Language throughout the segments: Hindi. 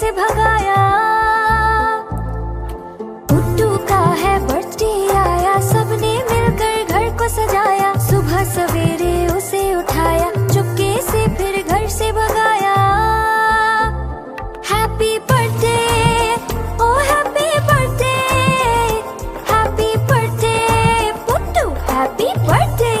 से भगाया। पुट्टू का है बर्थडे आया, सबने मिलकर घर को सजाया। सुबह सवेरे उसे उठाया, चुपके से फिर घर से भगाया। Happy birthday, oh happy birthday, happy birthday Puttu, happy birthday.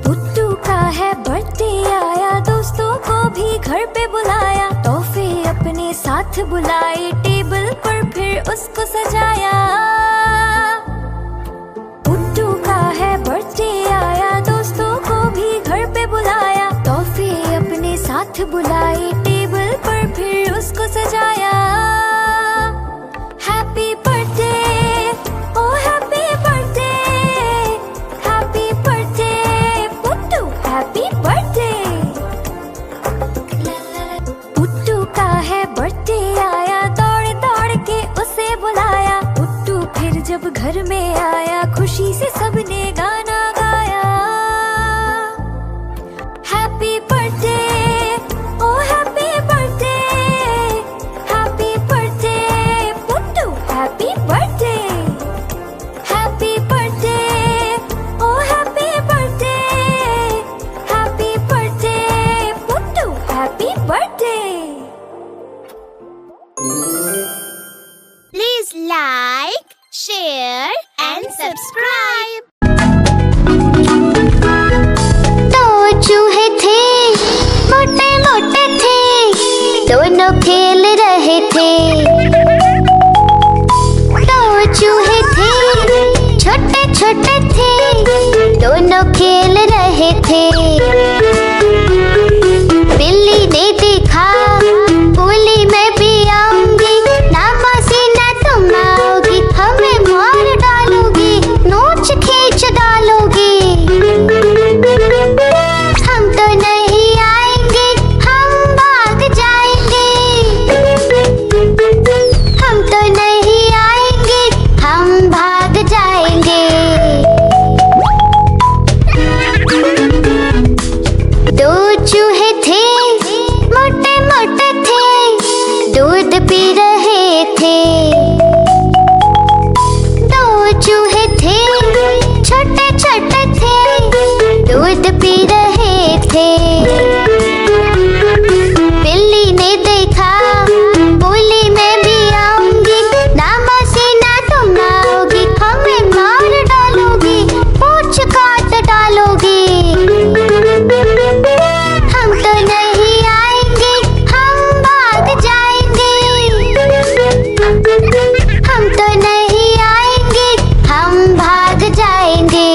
Puttu का है बर्थडे आया, दोस्तों को भी घर पे बुलाया। तोहफे अपने साथ बुलाए, टेबल पर फिर उसको सजाया। पुट्टू का है बर्थडे आया, दोस्तों को भी घर पे बुलाया। तोहफे अपने साथ बुलाए, टेबल पर फिर उसको सजाया। Happy birthday, oh happy birthday, happy birthday Puttu, happy birthday. Puttu का है बर्थडे आया, दौड़ दौड़ के उसे बुलाया। पुट्टू फिर जब घर में आया, खुशी से सबने गाना गाया। Happy birthday, oh happy birthday, happy birthday Puttu, happy birthday. Happy birthday, oh happy birthday, happy birthday Puttu, happy birthday. Please like, share and subscribe. दो चूहे थे, मोटे मोटे थे, दोनों खेल रहे थे। दो चूहे थे, छोटे छोटे थे, दोनों खेल रहे थे। बिल्ली ने देखा, बोली मैं भी आऊंगी, ना मासी ना तुम आओगी, हमें मार डालोगी, नोच खींच डालोगी। हम तो नहीं आएंगे, हम भाग जाएंगे। हम तो नहीं आएंगे, हम भाग जाएंगे। दो चूहे थे, मोटे मोटे थे, दूध पी रहे थे। दो चूहे थे, छोटे छोटे थे, दूध पी रहे थे। बिल्ली ने देखा, बोली मैं भी आऊंगी, ना मासी ना तुम आओगी, हमें मार डालोगी, पूंछ काट डालोगी। हम तो नहीं आएंगे, हम भाग जाएंगे। हम तो नहीं आएंगे, हम भाग जाएंगे।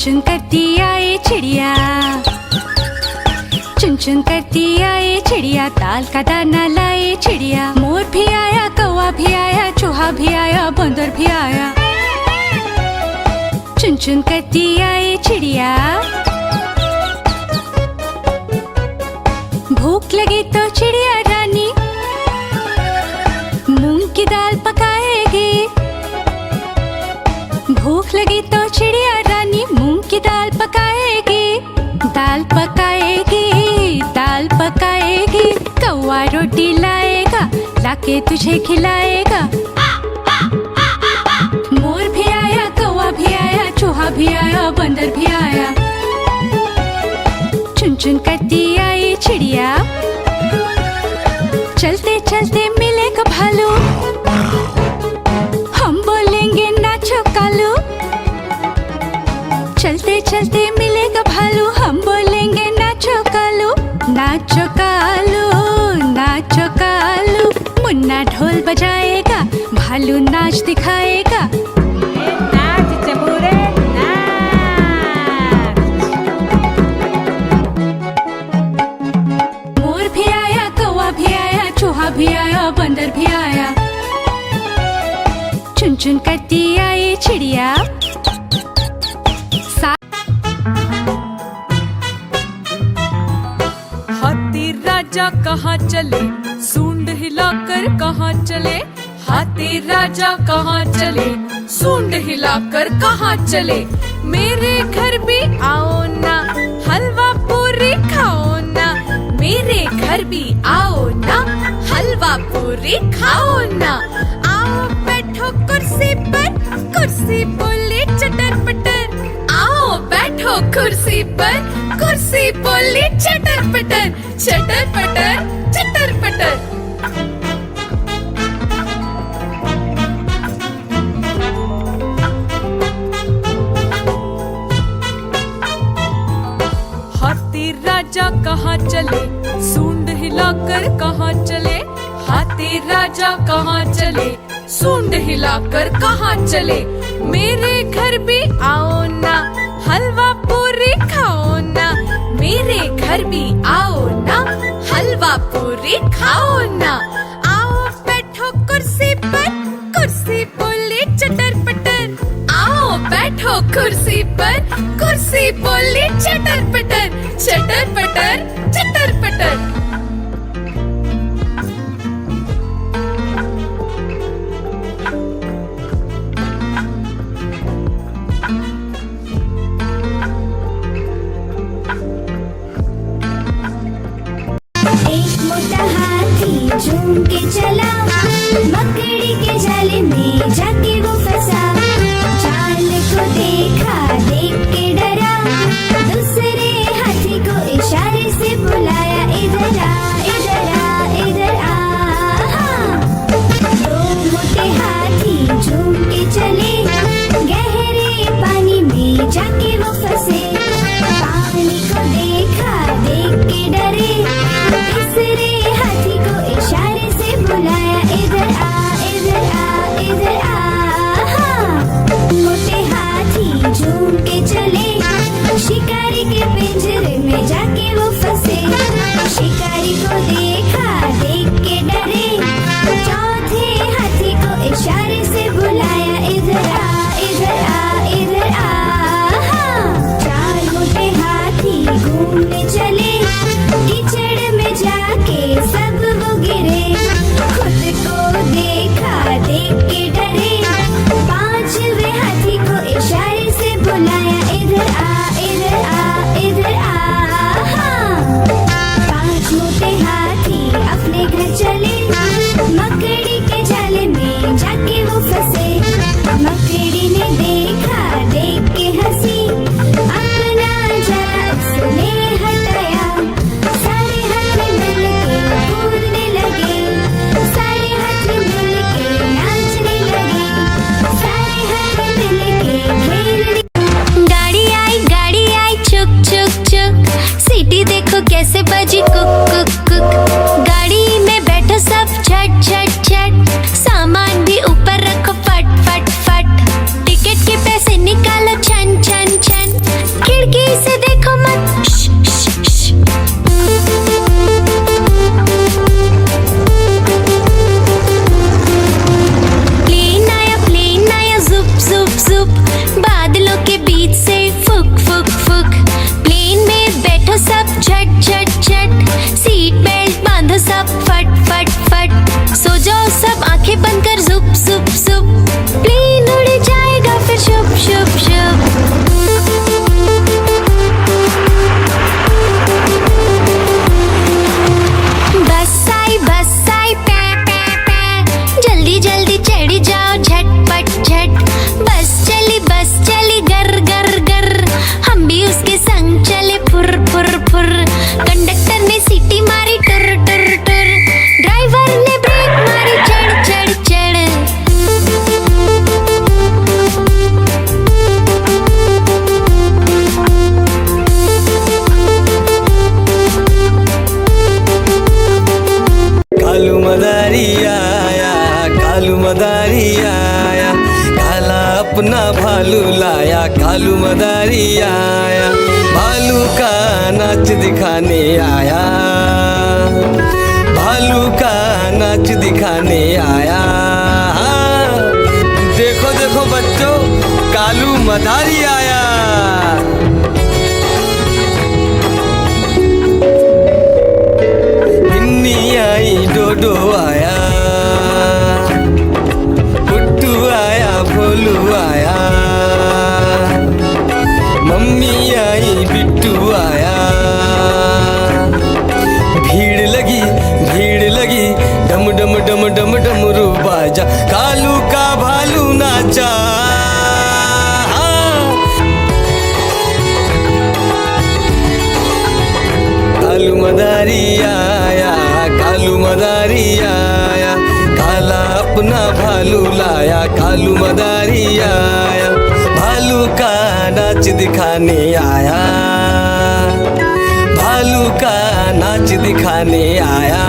चुन करती आए चिड़िया, चुन चुन करती आए चिड़िया, दाल का दाना लाए चिड़िया। मोर भी आया, कौवा भी आया, चूहा भी आया, बंदर भी आया। चुन चुन करती आए चिड़िया। भूख लगी तो चिड़िया रानी मूंग की दाल पकाएगी। भूख लगी तो चिड़िया रानी मूंग की दाल पकाएगी। दाल पकाएगी, दाल पकाएगी। कौवा रोटी लाएगा, लाके तुझे खिलाएगा। मोर भी आया, कौवा भी आया, चूहा भी आया, बंदर भी आया। चुन चुन करती आई चिड़िया। चलते चलते मिलेगा भालू, हम बोलेंगे नाचो कालू। चलते चलते मिलेगा भालू, हम बोलेंगे नाचो कालू। नाचो कालू, नाचो कालू। मुन्ना ढोल बजाएगा, भालू नाच दिखाएगा। नाच चबूरे नाच। मोर भी आया, कौवा भी आया, चूहा भी आया, बंदर भी आया। चुन चुन करती आई चिड़िया। हाथी राजा कहाँ चले, सूंड हिलाकर कहाँ चले। हाथी राजा कहाँ चले, सूंड हिलाकर कहाँ चले। मेरे घर भी आओ ना, हलवा पूरी खाओ ना। मेरे घर भी आओ ना, हलवा पूरी खाओ ना। आओ बैठो कुर्सी पर, कुर्सी बोले चटर पटर। आओ बैठो कुर्सी पर, कुर्सी बोली चटर पटर। चटर पटर, चटर पटर। हाथी राजा कहाँ चले, सूंड हिलाकर कहाँ चले। हाथी राजा कहाँ चले, सूंड हिलाकर कहाँ चले। मेरे घर भी आओ ना, हलवा पूरी खाओ ना। मेरे घर भी आओ ना, हलवा पूरी खाओ ना। आओ बैठो कुर्सी पर, कुर्सी बोले चटर पटर। आओ बैठो कुर्सी पर, कुर्सी बोले चटर पटर। चटर पटर, चटर पटर। एक मोटा हाथी झूम के चला, मकड़ी के जाले में जाके वो फंसा। जाल को देखा, देख के डरा, दूसरे हाथी को इशारे से बुलाया, इधर आ, इधर आ, इधर आ। दो मोटे हाथी झूम के चले, गहरे पानी में जाके वो फंसे। पानी को देखा, देख के डरे, तीसरे हाथी को इशारे से बुलाया, इधर आ, इधर कालू मदारी आया, कालू मदारी आया, काला अपना भालू लाया, कालू मदारी आया, भालू का नाच दिखाने आया, भालू का नाच दिखाने आया। देखो देखो बच्चों, कालू मदारी आया। बिन्नी आई, डोडो आया, पुट्टू आया, भोलू आया, मम्मी आई, बिट्टू आया। भीड़ लगी, डम डम डम डम डमरू बाजा, कालू का भालू नाचा। कालू मदारी आया, कालू मदारी आया, काला अपना भालू लाया, कालू मदारी आया, भालू का नाच दिखाने आया, भालू का नाच दिखाने आया।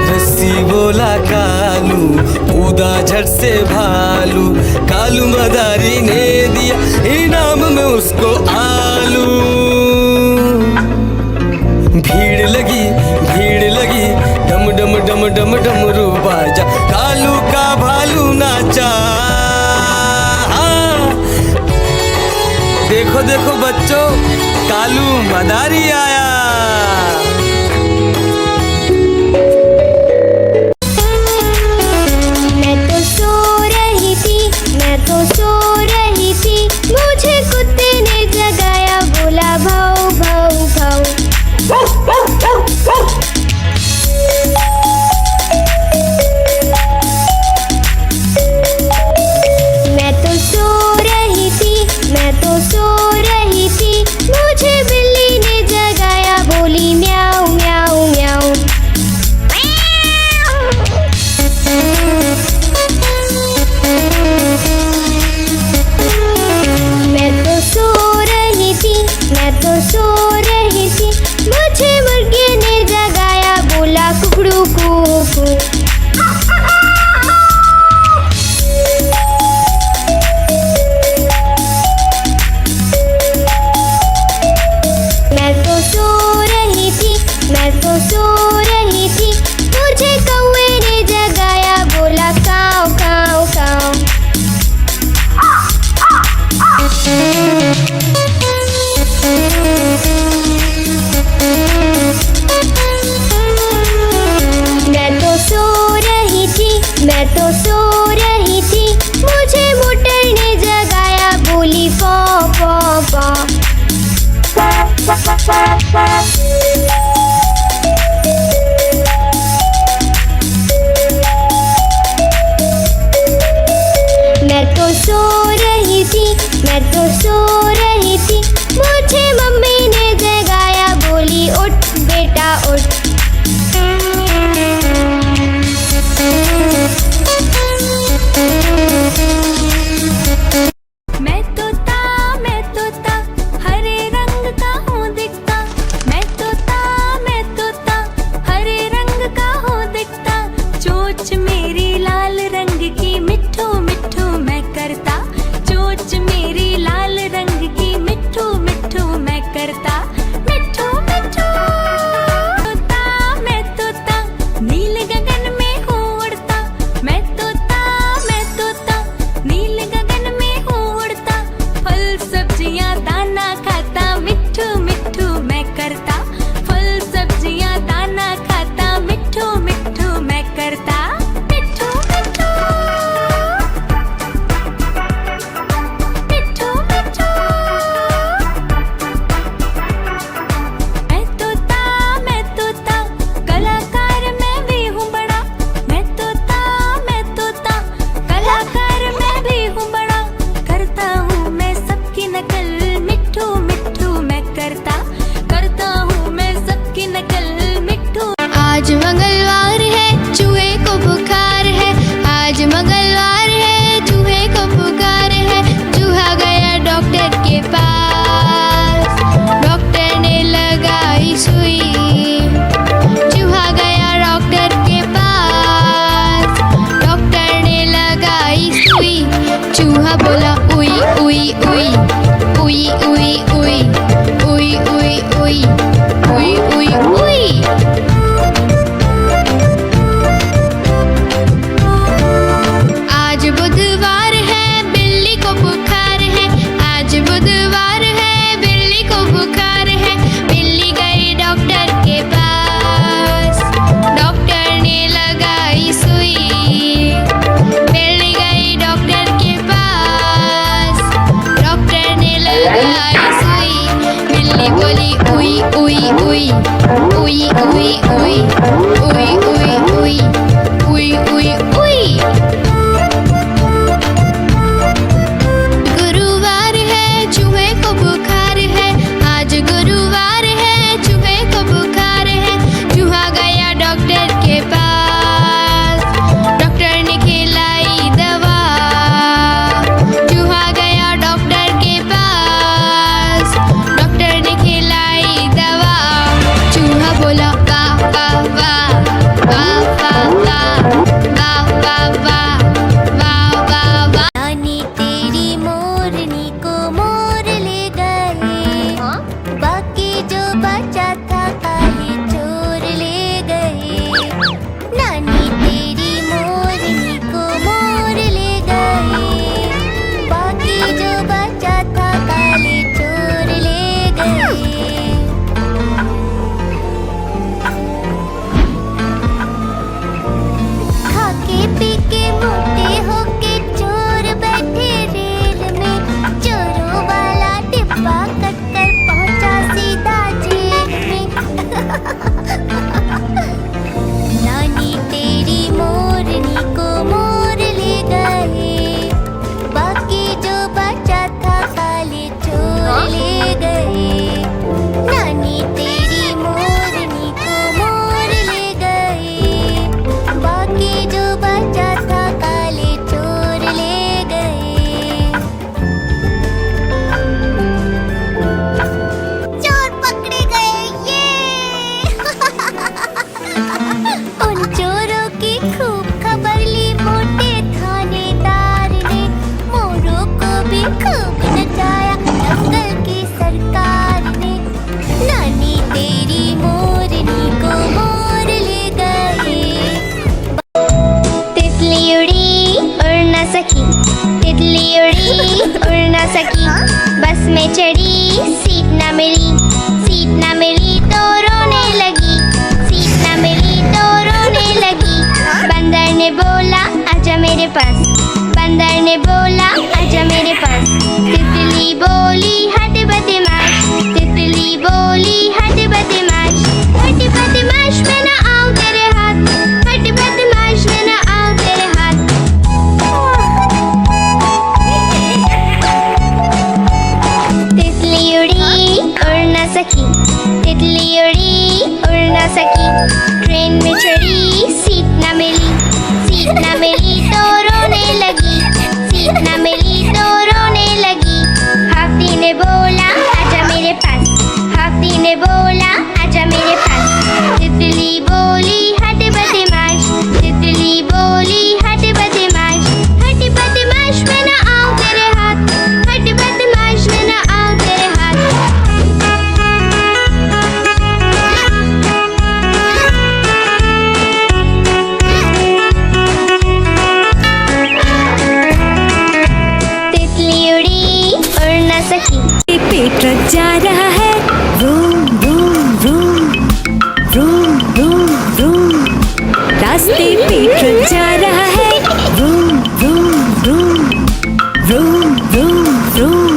रस्सी बोला कालू, कूदा झट से भालू, कालू मदारी ने दिया इनाम में उसको आलू। भीड़ लगी, डम डम डम डम डमरू बाजा, कालू का भालू नाचा। देखो देखो बच्चों, कालू मदारी आया। मैं तो सो रही थी, मुझे कुत्ते ने जगाया, बोला भाऊ भाऊ भाऊ। मैं तो सो रही थी, मुझे बिल्ली ने जगाया, उई उई उई उई उई उई उई उई उई। गुरुवार है चूहे को बुखार है, आज गुरुवार है चूहे को बुखार है। चूहा गया डॉक्टर के पास, डॉक्टर ने खिलाई दवा। चूहा गया डॉक्टर के पास, डॉक्टर ने खिलाई दवा। चूहा बोला वाह वाह वाह वाह वाह वाह वाह वाह वाह वाह वाह। नानी तेरी मोरनी को मोर ले गए, बाकी जो बचा था काले चोर ले गए। नानी तेरी मोरनी को मोर ले गए, बाकी जो बचा था काले चोर ले गए। खाके पी के मोटे होके चोर बैठे रेल में, चोरों वाला डिब्बा कट कर पहुंचा सीधा जेल में। नानी तेरी मोरनी को मोर ले गए, बाकी जो बचा था काले चोर ले गए। नानी तेरी मोरनी को मोर ले गए, बाकी जो बचा था काले चोर ले गए। चोर पकड़े गए ये। उन चोरों की खूब खबर ली मोटे थानेदार ने, मोरों को भी खूब नचाया दंगल की सरकार ने। नानी तेरी मोरनी को मोर ले गए। तितली उड़ी उड़ न सकी, तितली उड़ी उड़ न सकी। बस में चढ़ी सीट न मिली, सीट न मिली तो रोने लगी, सीट न मिली तो रोने लगी। बंदर ने बोला आजा मेरे पास, बंदर ने बोला आजा मेरे पास। तितली बोली हट बदमाश, तितली बोली हट बदमाश। हट बदमाश मैं ना आऊं तेरे हाथ, हट बदमाश मैं ना आऊं तेरे हाथ। तितली उड़ी उड़ न सकी, तितली उड़ी उड़ न सकी। ट्रेन में चढ़ी सीट न मिली, सीट न मिली तो रोने लगी, सीट न मिली तो रोने लगी। हाथी ने बोला आजा मेरे पास, हाथी ने बोला आजा मेरे पास। तितली बोली हट बदमाश, तितली बोली हट बदमाश। हट बदमाश मैं ना आऊं तेरे हाथ, हट बदमाश मैं ना आऊं तेरे हाथ। तितली उड़ी उड़ न सकी। पे ट्रक जा रहा है, room room room room room room. रास्ते पे ट्रक जा रहा है, room room room room room room.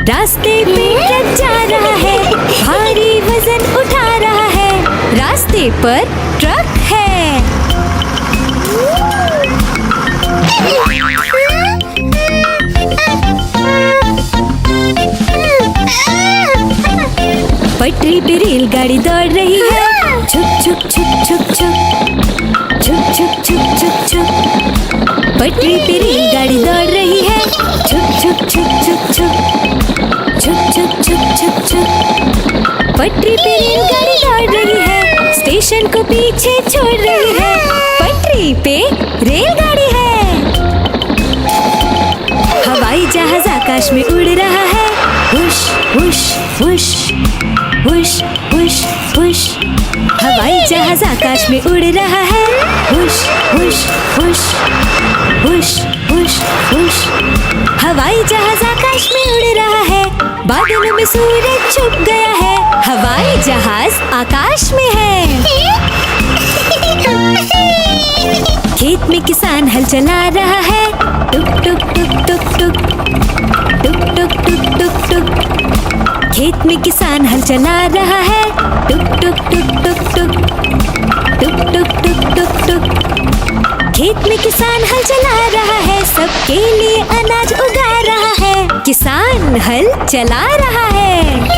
रास्ते पे ट्रक जा रहा है, भारी वजन उठा रहा है। रास्ते पर ट्रक है। पटरी पे रेलगाड़ी दौड़ रही है, छुक छुक छुक छुक छुक छुक छुक छुक छुक छुक। पटरी पे रेलगाड़ी दौड़ रही है, छुक छुक छुक छुक छुक छुक छुक छुक छुक छुक। पटरी पे रेलगाड़ी दौड़ रही है, स्टेशन को पीछे छोड़ रही है। पटरी पे रेलगाड़ी है। हवाई जहाज आकाश में उड़ रहा है, हुश हुश हुश हुश हुश हुश। हवाई जहाज आकाश में उड़ रहा है, हुश हुश हुश हुश हुश हुश। हवाई जहाज आकाश में उड़ रहा है, बादलों में सूरज छुप गया है। हवाई जहाज आकाश में है। खेत में किसान हल चला रहा है, टुक टुक टुक टुक टुक टुक टुक टुक टुक टुक। खेत में किसान हल चला रहा है, टुक टुक टुक टुक किसान हल चला रहा है, सबके लिए अनाज उगा रहा है। किसान हल चला रहा है।